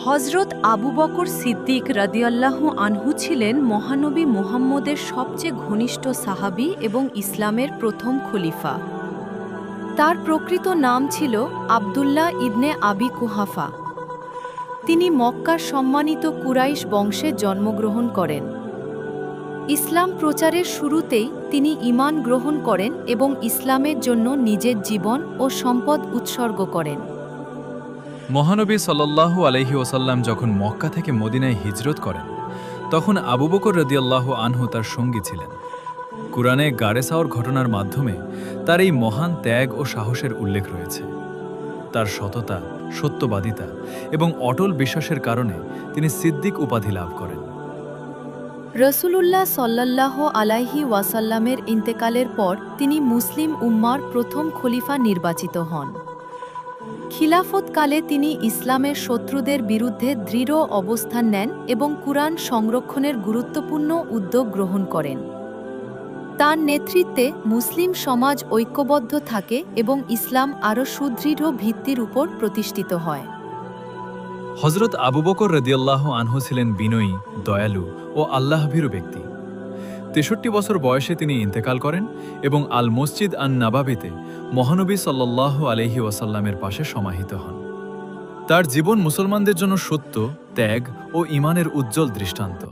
হজরত আবু বকর সিদ্দিক রাদিয়াল্লাহু আনহু ছিলেন মহানবী মুহাম্মদের সবচেয়ে ঘনিষ্ঠ সাহাবী এবং ইসলামের প্রথম খলিফা। তার প্রকৃত নাম ছিল আবদুল্লাহ ইবনে আবি কুহাফা। তিনি মক্কার সম্মানিত কুরাইশ বংশে জন্মগ্রহণ করেন। ইসলাম প্রচারের শুরুতেই তিনি ঈমান গ্রহণ করেন এবং ইসলামের জন্য নিজের জীবন ও সম্পদ উৎসর্গ করেন। মহানবী সাল্লাল্লাহু আলাইহি ওয়াসাল্লাম যখন মক্কা থেকে মদিনায় হিজরত করেন, তখন আবু বকর রাদিয়াল্লাহু আনহু তার সঙ্গী ছিলেন। কুরআনে গারে সাওর ঘটনার মাধ্যমে তার এই মহান ত্যাগ ও সাহসের উল্লেখ রয়েছে। তার সততা, সত্যবাদিতা এবং অটল বিশ্বাসের কারণে তিনি সিদ্দিক উপাধি লাভ করেন। রসূলুল্লাহ সাল্লাল্লাহু আলাইহি ওয়াসাল্লামের ইন্তেকালের পর তিনি মুসলিম উম্মার প্রথম খলিফা নির্বাচিত হন। খিলাফতকালে তিনি ইসলামের শত্রুদের বিরুদ্ধে দৃঢ় অবস্থান নেন এবং কুরআন সংরক্ষণের গুরুত্বপূর্ণ উদ্যোগ গ্রহণ করেন। তার নেতৃত্বে মুসলিম সমাজ ঐক্যবদ্ধ থাকে এবং ইসলাম আরও সুদৃঢ় ভিত্তির উপর প্রতিষ্ঠিত হয়। হজরত আবু বকর রাদিয়াল্লাহু আনহু ছিলেন বিনয়ী, দয়ালু ও আল্লাহভীরু ব্যক্তি। ৬৩ বছর বয়সে তিনি ইন্তেকাল করেন এবং আল মসজিদ আন নাবাবিতে মহানবী সাল্লাল্লাহু আলাইহি ওয়াসাল্লামের পাশে সমাহিত হন। তার জীবন মুসলমানদের জন্য সত্য, ত্যাগ ও ঈমানের উজ্জ্বল দৃষ্টান্ত।